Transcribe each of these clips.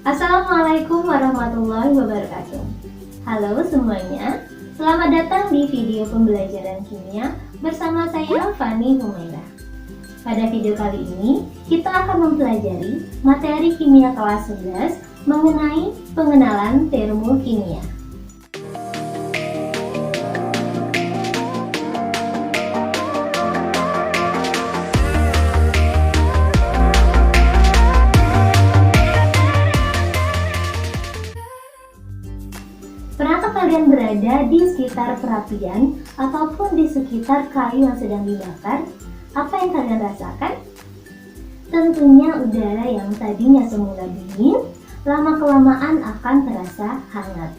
Assalamualaikum warahmatullahi wabarakatuh. Halo semuanya, selamat datang di video pembelajaran kimia bersama saya Fani Humaira. Pada video kali ini, kita akan mempelajari materi kimia kelas 11 mengenai pengenalan termokimia. Pernahkah kalian berada di sekitar perapian ataupun di sekitar kayu yang sedang dibakar? Apa yang kalian rasakan? Tentunya udara yang tadinya semula dingin, lama-kelamaan akan terasa hangat.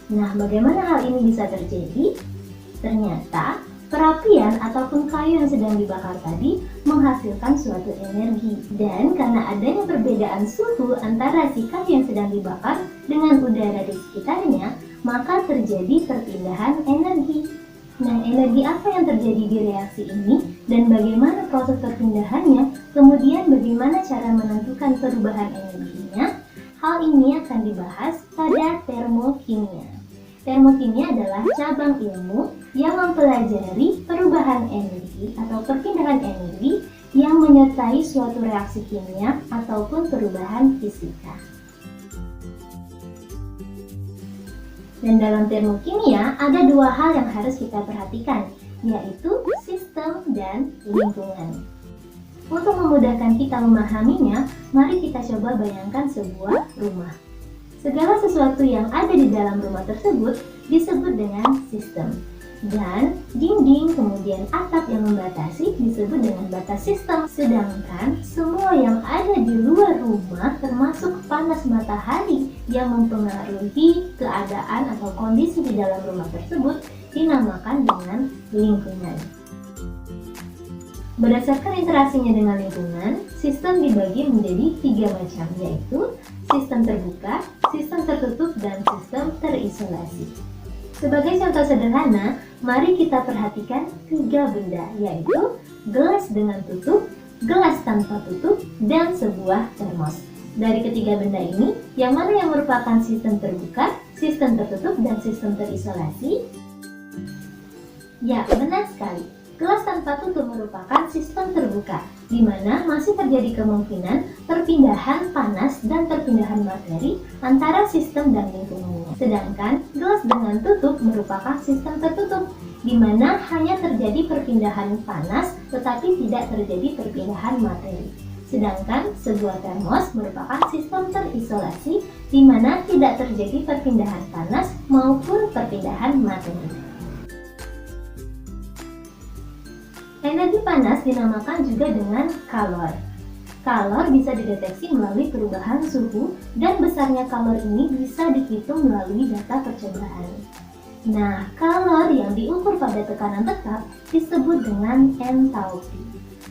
Nah, bagaimana hal ini bisa terjadi? Ternyata, perapian ataupun kayu yang sedang dibakar tadi menghasilkan suatu energi. Dan karena adanya perbedaan suhu antara si kayu yang sedang dibakar dengan udara di sekitarnya, maka terjadi perpindahan energi. Nah, energi apa yang terjadi di reaksi ini dan bagaimana proses perpindahannya, kemudian bagaimana cara menentukan perubahan energinya, hal ini akan dibahas pada termokimia. Termokimia adalah cabang ilmu yang mempelajari perubahan energi atau perpindahan energi yang menyertai suatu reaksi kimia ataupun perubahan fisika. Dan dalam termokimia ada dua hal yang harus kita perhatikan, yaitu sistem dan lingkungan. Untuk memudahkan kita memahaminya, mari kita coba bayangkan sebuah rumah. Segala sesuatu yang ada di dalam rumah tersebut disebut dengan sistem. Dan dinding kemudian atap yang membatasi disebut dengan batas sistem. Sedangkan semua yang ada di luar rumah termasuk panas matahari yang mempengaruhi keadaan atau kondisi di dalam rumah tersebut dinamakan dengan lingkungan. Berdasarkan interaksinya dengan lingkungan, sistem dibagi menjadi 3 macam, yaitu sistem terbuka, sistem tertutup, dan sistem terisolasi. Sebagai contoh sederhana, mari kita perhatikan 3 benda, yaitu gelas dengan tutup, gelas tanpa tutup, dan sebuah termos. Dari ketiga benda ini, yang mana yang merupakan sistem terbuka, sistem tertutup, dan sistem terisolasi? Ya, benar sekali. Gelas tanpa tutup merupakan sistem terbuka, di mana masih terjadi kemungkinan perpindahan panas dan perpindahan materi antara sistem dan lingkungannya. Sedangkan gelas dengan tutup merupakan sistem tertutup, di mana hanya terjadi perpindahan panas tetapi tidak terjadi perpindahan materi. Sedangkan sebuah termos merupakan sistem terisolasi, di mana tidak terjadi perpindahan panas maupun perpindahan materi. Energi panas dinamakan juga dengan kalor. Kalor bisa dideteksi melalui perubahan suhu dan besarnya kalor ini bisa dihitung melalui data percobaan. Nah, kalor yang diukur pada tekanan tetap disebut dengan entalpi.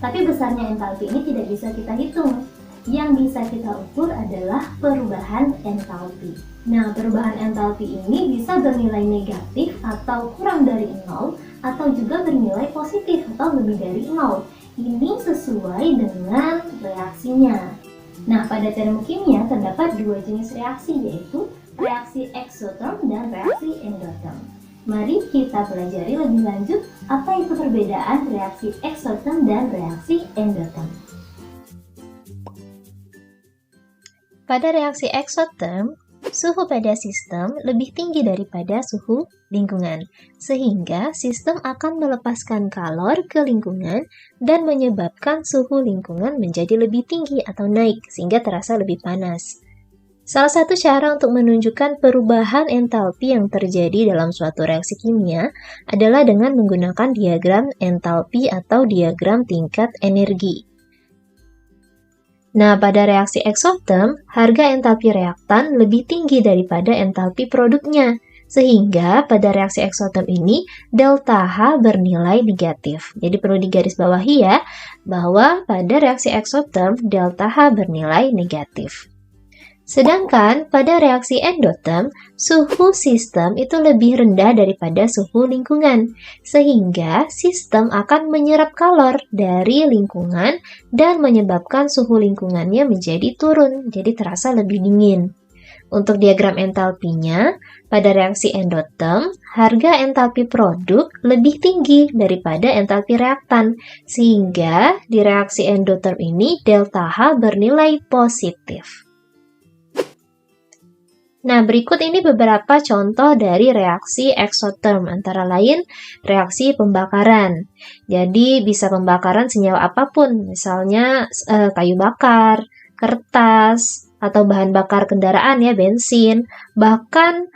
Tapi besarnya entalpi ini tidak bisa kita hitung. Yang bisa kita ukur adalah perubahan entalpi. Nah, perubahan entalpi ini bisa bernilai negatif atau kurang dari 0 atau juga bernilai positif atau lebih dari 0. Ini sesuai dengan reaksinya. Nah, pada termokimia terdapat 2 jenis reaksi, yaitu reaksi eksoterm dan reaksi endoterm. Mari kita pelajari lebih lanjut apa itu perbedaan reaksi eksoterm dan reaksi endoterm. Pada reaksi eksoterm, suhu pada sistem lebih tinggi daripada suhu lingkungan, sehingga sistem akan melepaskan kalor ke lingkungan dan menyebabkan suhu lingkungan menjadi lebih tinggi atau naik, sehingga terasa lebih panas. Salah satu cara untuk menunjukkan perubahan entalpi yang terjadi dalam suatu reaksi kimia adalah dengan menggunakan diagram entalpi atau diagram tingkat energi. Nah, pada reaksi eksoterm, harga entalpi reaktan lebih tinggi daripada entalpi produknya, sehingga pada reaksi eksoterm ini, delta H bernilai negatif. Jadi perlu digarisbawahi ya, bahwa pada reaksi eksoterm, delta H bernilai negatif. Sedangkan pada reaksi endoterm, suhu sistem itu lebih rendah daripada suhu lingkungan, sehingga sistem akan menyerap kalor dari lingkungan dan menyebabkan suhu lingkungannya menjadi turun, jadi terasa lebih dingin. Untuk diagram entalpinya, pada reaksi endoterm, harga entalpi produk lebih tinggi daripada entalpi reaktan, sehingga di reaksi endoterm ini delta H bernilai positif. Nah, berikut ini beberapa contoh dari reaksi eksoterm, antara lain reaksi pembakaran. Jadi, bisa pembakaran senyawa apapun, misalnya kayu bakar, kertas, atau bahan bakar kendaraan ya, bensin, bahkan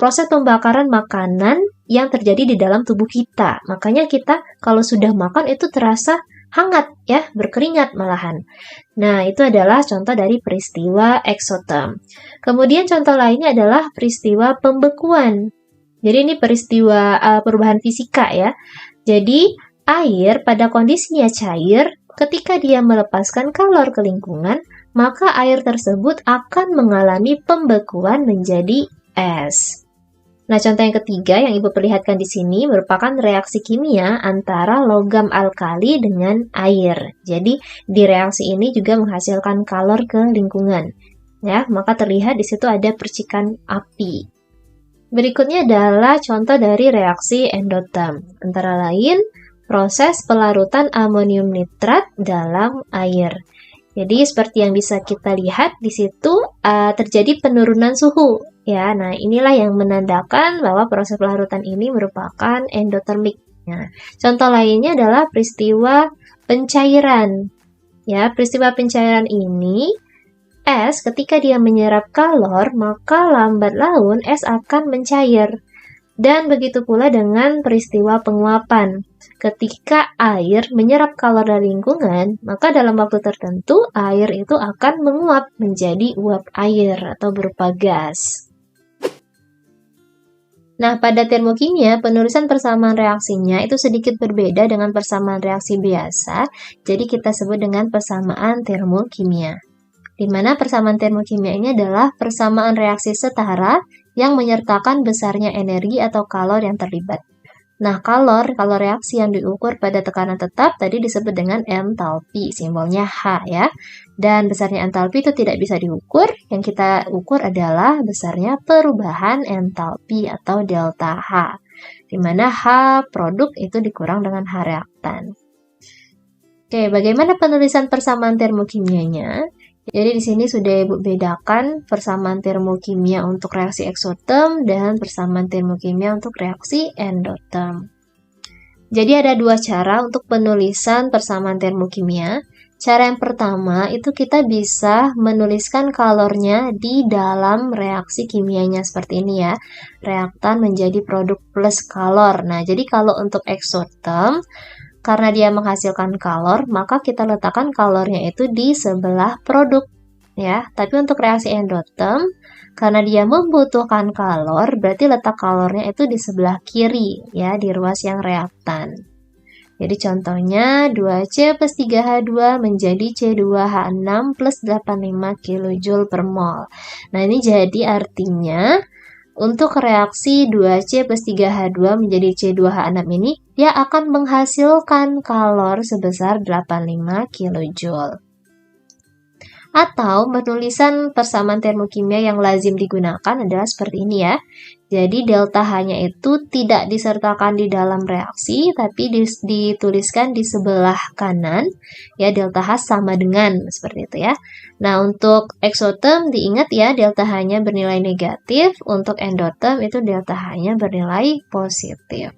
proses pembakaran makanan yang terjadi di dalam tubuh kita. Makanya kita kalau sudah makan itu terasa hangat ya, berkeringat malahan. Nah, itu adalah contoh dari peristiwa eksoterm. Kemudian contoh lainnya adalah peristiwa pembekuan. Jadi ini peristiwa perubahan fisika ya. Jadi air pada kondisinya cair, ketika dia melepaskan kalor ke lingkungan, maka air tersebut akan mengalami pembekuan menjadi es. Nah, contoh yang ketiga yang Ibu perlihatkan di sini merupakan reaksi kimia antara logam alkali dengan air. Jadi, di reaksi ini juga menghasilkan kalor ke lingkungan. Ya, maka terlihat di situ ada percikan api. Berikutnya adalah contoh dari reaksi endoterm, antara lain proses pelarutan amonium nitrat dalam air. Jadi seperti yang bisa kita lihat di situ terjadi penurunan suhu ya. Nah, inilah yang menandakan bahwa proses pelarutan ini merupakan endotermik. Nah, contoh lainnya adalah peristiwa pencairan. Ya, peristiwa pencairan ini es ketika dia menyerap kalor, maka lambat laun es akan mencair. Dan begitu pula dengan peristiwa penguapan. Ketika air menyerap kalor dari lingkungan, maka dalam waktu tertentu air itu akan menguap menjadi uap air atau berupa gas. Nah, pada termokimia, penulisan persamaan reaksinya itu sedikit berbeda dengan persamaan reaksi biasa, jadi kita sebut dengan persamaan termokimia. Di mana persamaan termokimia ini adalah persamaan reaksi setara yang menyertakan besarnya energi atau kalor yang terlibat. Nah, kalau reaksi yang diukur pada tekanan tetap tadi disebut dengan entalpi, simbolnya H ya. Dan besarnya entalpi itu tidak bisa diukur, yang kita ukur adalah besarnya perubahan entalpi atau delta H. Di mana H produk itu dikurang dengan H reaktan. Oke, bagaimana penulisan persamaan termokimianya? Jadi di sini sudah Ibu bedakan persamaan termokimia untuk reaksi eksoterm dan persamaan termokimia untuk reaksi endoterm. Jadi ada dua cara untuk penulisan persamaan termokimia. Cara yang pertama itu kita bisa menuliskan kalornya di dalam reaksi kimianya seperti ini ya. Reaktan menjadi produk plus kalor. Nah, jadi kalau untuk eksoterm, karena dia menghasilkan kalor, maka kita letakkan kalornya itu di sebelah produk ya. Tapi untuk reaksi endoterm, karena dia membutuhkan kalor, berarti letak kalornya itu di sebelah kiri ya, di ruas yang reaktan. Jadi contohnya 2C plus 3H2 menjadi C2H6 plus 85 kJ per mol. Nah, ini jadi artinya untuk reaksi 2C plus 3H2 menjadi C2H6 ini, dia akan menghasilkan kalor sebesar 85 kJ. Atau penulisan persamaan termokimia yang lazim digunakan adalah seperti ini ya. Jadi delta H-nya itu tidak disertakan di dalam reaksi, tapi dituliskan di sebelah kanan. Ya, delta H sama dengan, seperti itu ya. Nah, untuk eksoterm diingat ya, delta H-nya bernilai negatif. Untuk endoterm itu delta H-nya bernilai positif.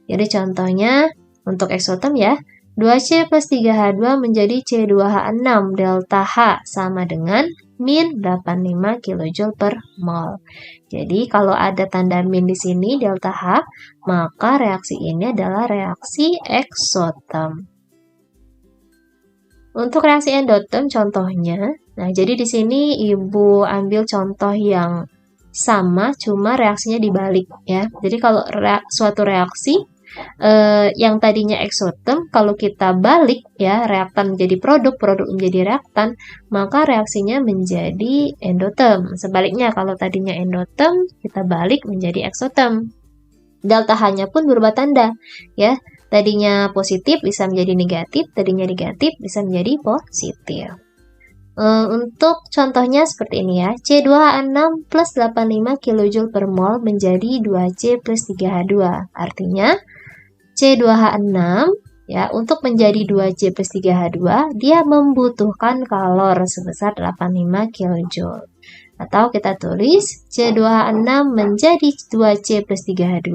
Jadi contohnya untuk eksoterm ya, 2C plus 3H2 menjadi C2H6, delta H sama dengan min 85 kJ per mol. Jadi kalau ada tanda min di sini, delta H, maka reaksi ini adalah reaksi eksoterm. Untuk reaksi endoterm contohnya, nah jadi di sini Ibu ambil contoh yang sama, cuma reaksinya dibalik ya. Jadi kalau suatu reaksi yang tadinya eksoterm, kalau kita balik ya, reaktan menjadi produk, produk menjadi reaktan, maka reaksinya menjadi endoterm. Sebaliknya, kalau tadinya endoterm, kita balik menjadi eksoterm. Delta H-nya pun berubah tanda ya. Tadinya positif bisa menjadi negatif, tadinya negatif bisa menjadi positif. Untuk contohnya seperti ini ya, C2H6 plus 85 kJ per mol menjadi 2C plus 3H2. Artinya C2H6 ya, untuk menjadi 2C plus 3H2, dia membutuhkan kalor sebesar 85 kJ. Atau kita tulis C2H6 menjadi 2C plus 3H2,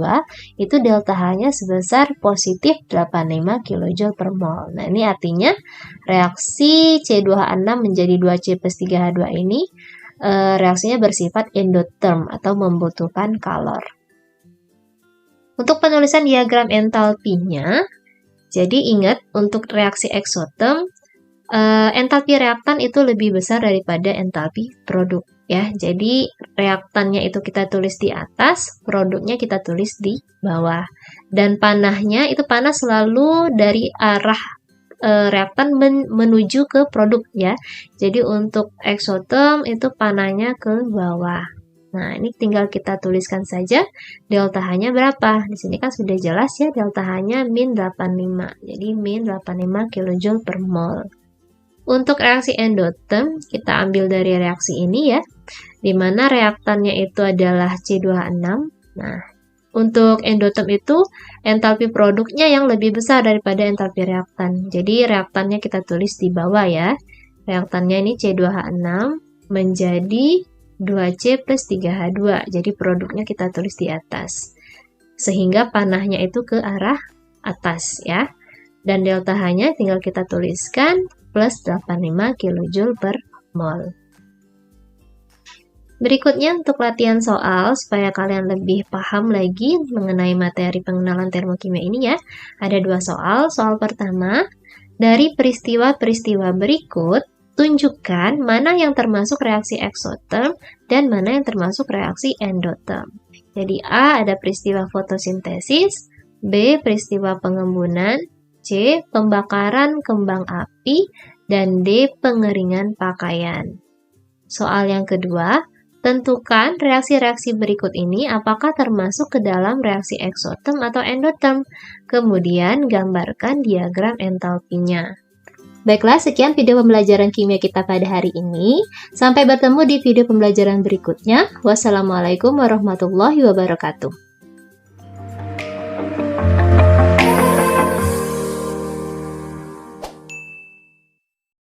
itu delta H-nya sebesar positif 85 kJ per mol. Nah, ini artinya reaksi C2H6 menjadi 2C plus 3H2 ini reaksinya bersifat endotherm atau membutuhkan kalor. Untuk penulisan diagram entalpinya, jadi ingat untuk reaksi eksotherm, entalpi reaktan itu lebih besar daripada entalpi produk. Ya, jadi reaktannya itu kita tulis di atas, produknya kita tulis di bawah. Dan panahnya itu panah selalu dari arah reaktan menuju ke produk ya. Jadi untuk eksotherm itu panahnya ke bawah. Nah, ini tinggal kita tuliskan saja delta H-nya berapa. Di sini kan sudah jelas ya, delta H-nya min 85. Jadi min 85 kJ per mol. Untuk reaksi endotherm, kita ambil dari reaksi ini ya, di mana reaktannya itu adalah C2H6. Nah, untuk endotherm itu entalpi produknya yang lebih besar daripada entalpi reaktan. Jadi reaktannya kita tulis di bawah ya. Reaktannya ini C2H6 menjadi 2C plus 3H2. Jadi produknya kita tulis di atas. Sehingga panahnya itu ke arah atas ya. Dan delta H-nya tinggal kita tuliskan plus 85 kJ per mol. Berikutnya untuk latihan soal, supaya kalian lebih paham lagi mengenai materi pengenalan termokimia ini ya, ada 2 soal. Soal pertama, dari peristiwa-peristiwa berikut, tunjukkan mana yang termasuk reaksi eksotherm dan mana yang termasuk reaksi endotherm. Jadi A ada peristiwa fotosintesis, B peristiwa pengembunan, C pembakaran kembang api, dan D pengeringan pakaian. Soal yang kedua, tentukan reaksi-reaksi berikut ini apakah termasuk ke dalam reaksi eksotherm atau endotherm. Kemudian gambarkan diagram entalpinya. Baiklah, sekian video pembelajaran kimia kita pada hari ini. Sampai bertemu di video pembelajaran berikutnya. Wassalamualaikum warahmatullahi wabarakatuh.